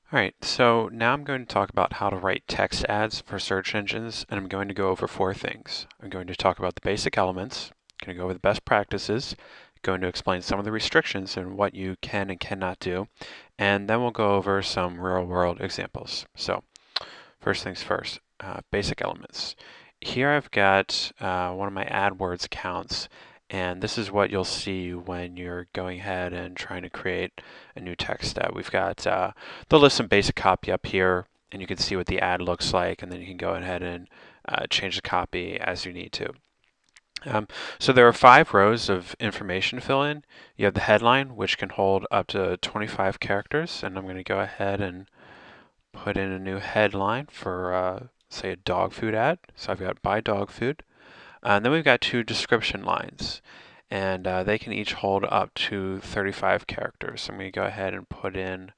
All right, so now I'm going to talk about how to write text ads for search engines, and I'm going to go over four things. I'm going to talk about the basic elements, going to go over the best practices, going to explain some of the restrictions and what you can and cannot do, and then we'll go over some real-world examples. So first things first, basic elements. Here I've got one of my AdWords accounts, and this is what you'll see when you're going ahead and trying to create a new text ad. We've got the list some basic copy up here, and you can see what the ad looks like, and then you can go ahead and change the copy as you need to. So there are 5 rows of information to fill in. You have the headline, which can hold up to 25 characters, and I'm going to go ahead and put in a new headline for, say, a dog food ad. So I've got buy dog food. And then we've got 2 description lines, and they can each hold up to 35 characters. So I'm going to go ahead and put in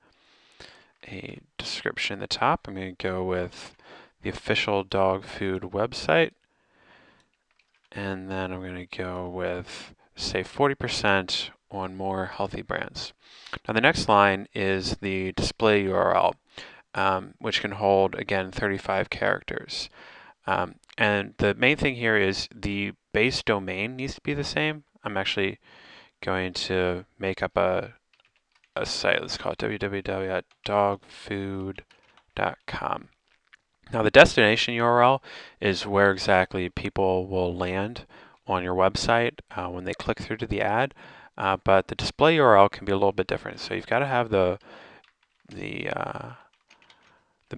a description at the top. I'm going to go with the official dog food website, and then I'm going to go with, say, 40% on more healthy brands. Now the next line is the display URL. Which can hold, again, 35 characters. And the main thing here is the base domain needs to be the same. I'm actually going to make up a site. Let's call it www.dogfood.com. Now the destination URL is where exactly people will land on your website when they click through to the ad. But the display URL can be a little bit different. So you've got to have the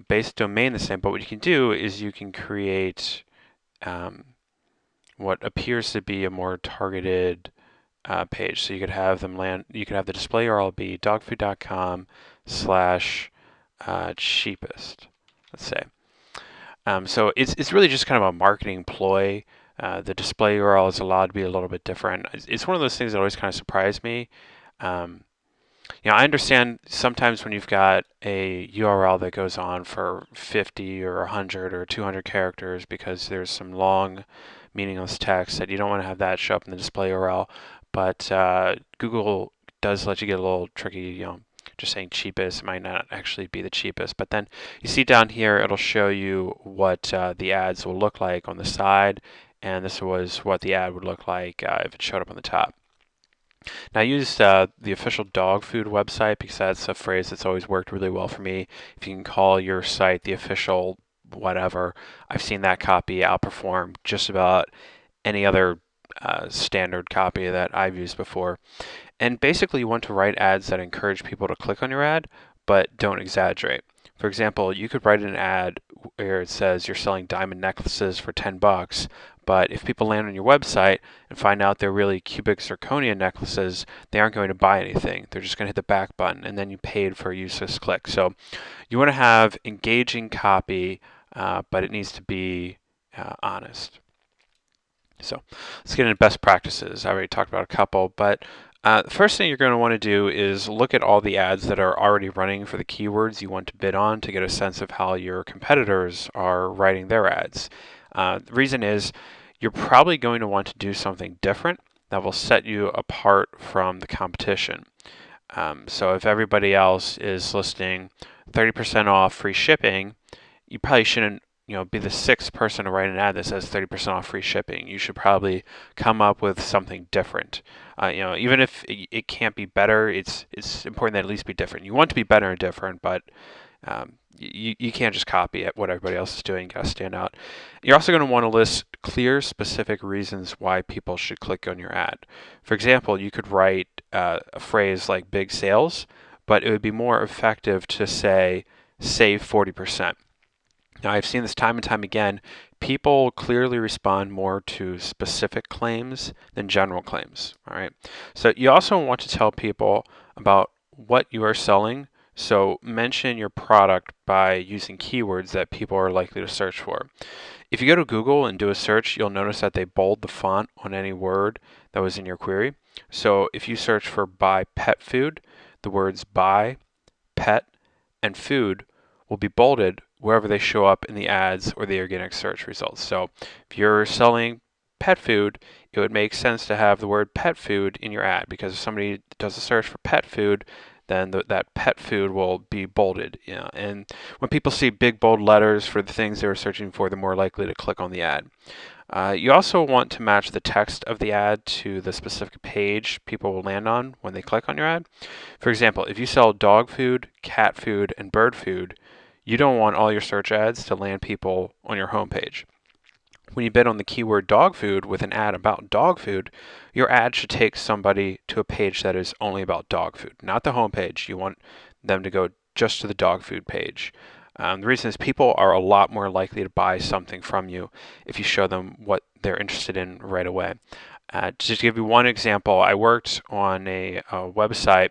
base domain the same, but what you can do is you can create what appears to be a more targeted page. So you could have them land, you could have the display URL be dogfood.com slash cheapest, let's say. So it's really just kind of a marketing ploy. The display URL is allowed to be a little bit different. It's one of those things that always kind of surprise me. I understand sometimes when you've got a URL that goes on for 50 or 100 or 200 characters because there's some long, meaningless text that you don't want to have that show up in the display URL. But Google does let you get a little tricky, just saying cheapest might not actually be the cheapest. But then you see down here, it'll show you what the ads will look like on the side. And this was what the ad would look like if it showed up on the top. Now I used the official dog food website because that's a phrase that's always worked really well for me. If you can call your site the official whatever, I've seen that copy outperform just about any other standard copy that I've used before. And basically you want to write ads that encourage people to click on your ad, but don't exaggerate. For example, you could write an ad where it says you're selling diamond necklaces for 10 bucks, but if people land on your website and find out they're really cubic zirconia necklaces, they aren't going to buy anything. They're just going to hit the back button, and then you paid for a useless click. So you want to have engaging copy, but it needs to be honest. So let's get into best practices. I already talked about a couple, but the first thing you're going to want to do is look at all the ads that are already running for the keywords you want to bid on to get a sense of how your competitors are writing their ads. The reason is you're probably going to want to do something different that will set you apart from the competition. So if everybody else is listing 30% off free shipping, you probably shouldn't be the 6th person to write an ad that says 30% off free shipping. You should probably come up with something different. Even if it can't be better, it's important that it at least be different. You want to be better and different, but you can't just copy what everybody else is doing. You got to stand out. You're also going to want to list clear, specific reasons why people should click on your ad. For example, you could write a phrase like big sales, but it would be more effective to say save 40%. Now, I've seen this time and time again. People clearly respond more to specific claims than general claims. All right. So you also want to tell people about what you are selling. So mention your product by using keywords that people are likely to search for. If you go to Google and do a search, you'll notice that they bold the font on any word that was in your query. So if you search for buy pet food, the words buy, pet, and food will be bolded wherever they show up in the ads or the organic search results. So if you're selling pet food, it would make sense to have the word pet food in your ad, because if somebody does a search for pet food, then that pet food will be bolded. And when people see big bold letters for the things they're searching for, they're more likely to click on the ad. You also want to match the text of the ad to the specific page people will land on when they click on your ad. For example, if you sell dog food, cat food, and bird food, you don't want all your search ads to land people on your homepage. When you bid on the keyword dog food with an ad about dog food, your ad should take somebody to a page that is only about dog food, not the homepage. You want them to go just to the dog food page. The reason is people are a lot more likely to buy something from you if you show them what they're interested in right away. Just to give you one example, I worked on a website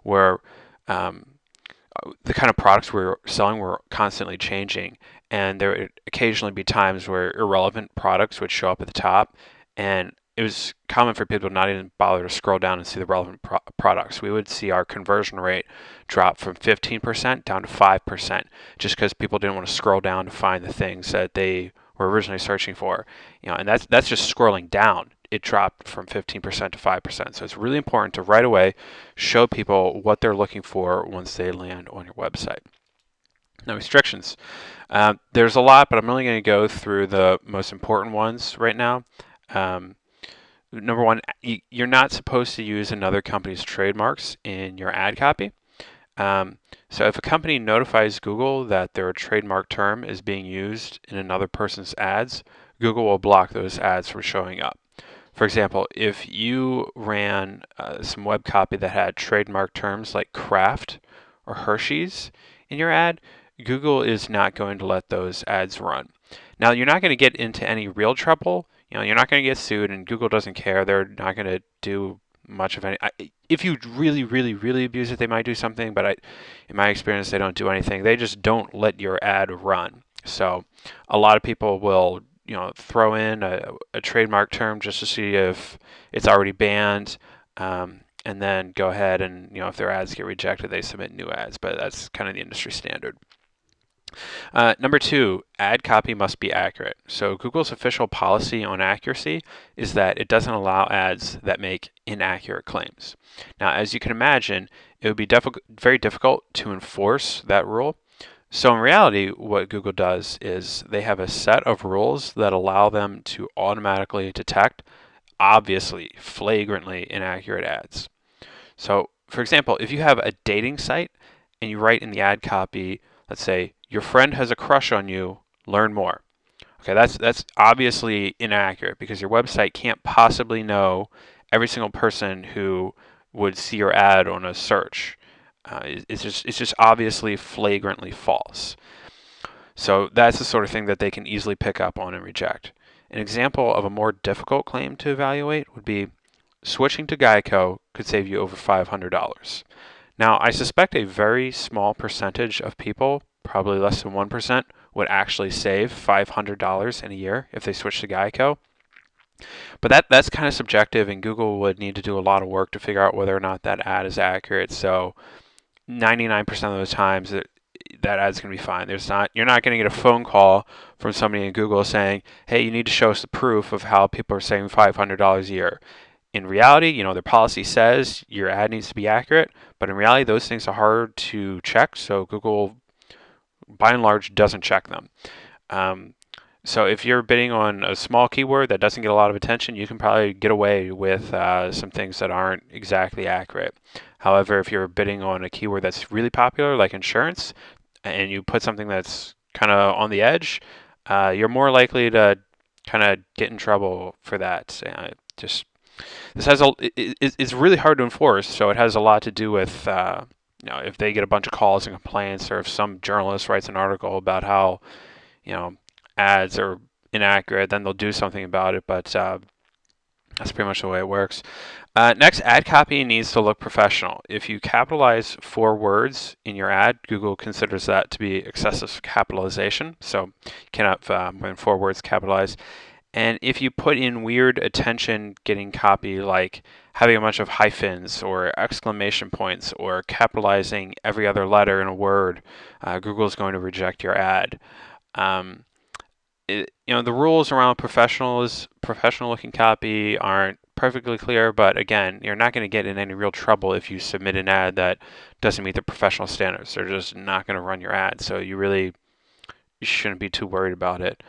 where the kind of products we were selling were constantly changing, and there would occasionally be times where irrelevant products would show up at the top, and it was common for people to not even bother to scroll down and see the relevant products. We would see our conversion rate drop from 15% down to 5%, just because people didn't want to scroll down to find the things that they were originally searching for. And that's just scrolling down. It dropped from 15% to 5%. So it's really important to right away show people what they're looking for once they land on your website. Now, restrictions. There's a lot, but I'm only going to go through the most important ones right now. Number one, you're not supposed to use another company's trademarks in your ad copy. So if a company notifies Google that their trademark term is being used in another person's ads, Google will block those ads from showing up. For example, if you ran some web copy that had trademark terms like Kraft or Hershey's in your ad, Google is not going to let those ads run. Now, you're not going to get into any real trouble. You're not going to get sued, and Google doesn't care. They're not going to do much of any. If you really, really, really abuse it, they might do something, but in my experience, they don't do anything. They just don't let your ad run. So a lot of people will throw in a trademark term just to see if it's already banned, and then go ahead and if their ads get rejected, they submit new ads. But that's kind of the industry standard. Number two, ad copy must be accurate. So Google's official policy on accuracy is that it doesn't allow ads that make inaccurate claims. Now, as you can imagine, it would be very difficult to enforce that rule. So in reality, what Google does is they have a set of rules that allow them to automatically detect obviously, flagrantly inaccurate ads. So for example, if you have a dating site and you write in the ad copy, let's say, your friend has a crush on you, learn more. Okay, that's obviously inaccurate because your website can't possibly know every single person who would see your ad on a search. It's just obviously flagrantly false. So that's the sort of thing that they can easily pick up on and reject. An example of a more difficult claim to evaluate would be switching to Geico could save you over $500. Now, I suspect a very small percentage of people, probably less than 1%, would actually save $500 in a year if they switch to Geico. But that's kind of subjective, and Google would need to do a lot of work to figure out whether or not that ad is accurate. So 99% of the times that ad's going to be fine. You're not going to get a phone call from somebody in Google saying, hey, you need to show us the proof of how people are saving $500 a year. In reality, their policy says your ad needs to be accurate, but in reality, those things are hard to check, so Google, by and large, doesn't check them. So if you're bidding on a small keyword that doesn't get a lot of attention, you can probably get away with some things that aren't exactly accurate. However, if you're bidding on a keyword that's really popular, like insurance, and you put something that's kind of on the edge, you're more likely to kind of get in trouble for that. It's really hard to enforce, so it has a lot to do with if they get a bunch of calls and complaints, or if some journalist writes an article about how ads are inaccurate, then they'll do something about it. But that's pretty much the way it works. Next, ad copy needs to look professional. If you capitalize 4 words in your ad, Google considers that to be excessive capitalization. So you cannot have more than 4 words capitalized. And if you put in weird attention-getting copy, like having a bunch of hyphens or exclamation points or capitalizing every other letter in a word, Google is going to reject your ad. The rules around professional-looking copy aren't perfectly clear, but again, you're not going to get in any real trouble if you submit an ad that doesn't meet the professional standards. They're just not going to run your ad, so you shouldn't be too worried about it.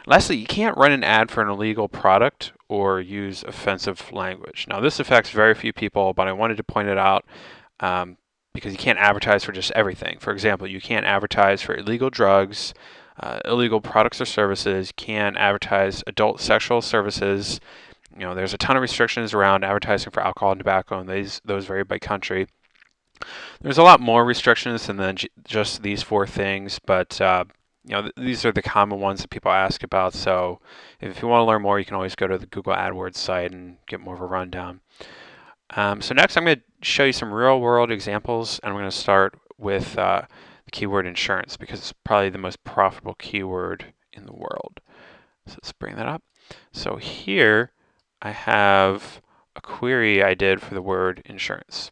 Lastly, you can't run an ad for an illegal product or use offensive language. Now, this affects very few people, but I wanted to point it out because you can't advertise for just everything. For example, you can't advertise for illegal drugs, illegal products or services. You can't advertise adult sexual services. There's a ton of restrictions around advertising for alcohol and tobacco, and those vary by country. There's a lot more restrictions than just these four things, but these are the common ones that people ask about. So if you want to learn more, you can always go to the Google AdWords site and get more of a rundown. So next, I'm going to show you some real-world examples, and I'm going to start with the keyword insurance because it's probably the most profitable keyword in the world. So let's bring that up. So here I have a query I did for the word insurance.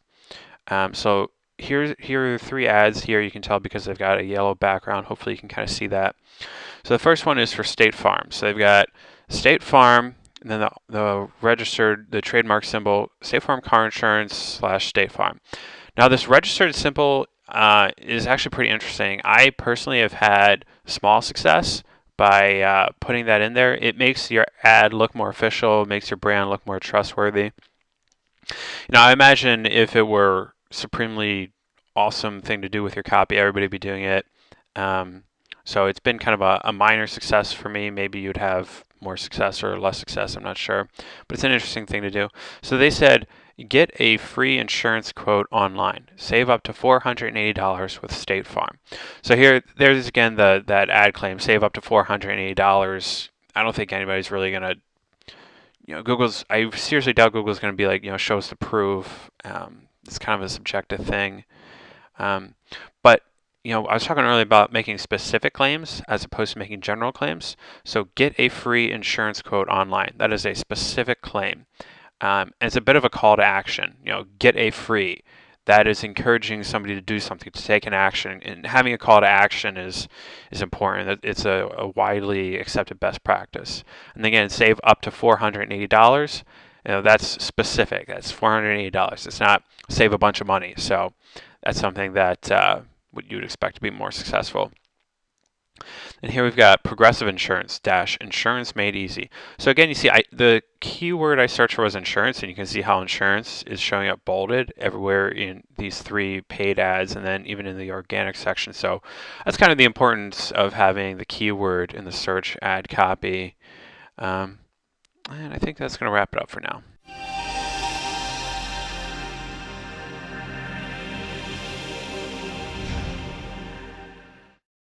So here are 3 ads here. You can tell because they've got a yellow background. Hopefully you can kind of see that. So the first one is for State Farm. So they've got State Farm, and then the trademark symbol, State Farm Car Insurance / State Farm. Now this registered symbol is actually pretty interesting. I personally have had small success by putting that in there. It makes your ad look more official, makes your brand look more trustworthy. I imagine if it were supremely awesome thing to do with your copy, everybody would be doing it. So it's been kind of a minor success for me. Maybe you'd have more success or less success, I'm not sure. But it's an interesting thing to do. So they said, get a free insurance quote online. Save up to $480 with State Farm. So there's again that ad claim, save up to $480. I don't think anybody's really going to I seriously doubt Google's going to be like, show us the proof. It's kind of a subjective thing. But, I was talking earlier about making specific claims as opposed to making general claims. So get a free insurance quote online. That is a specific claim. And it's a bit of a call to action. Get a free. That is encouraging somebody to do something, to take an action. And having a call to action is important. It's a widely accepted best practice. And again, save up to $480. That's specific. That's $480. It's not save a bunch of money. So that's something that you would expect to be more successful. And here we've got Progressive Insurance - insurance made easy. So again, you see the keyword I searched for was insurance, and you can see how insurance is showing up bolded everywhere in these 3 paid ads and then even in the organic section. So that's kind of the importance of having the keyword in the search ad copy. And I think that's going to wrap it up for now.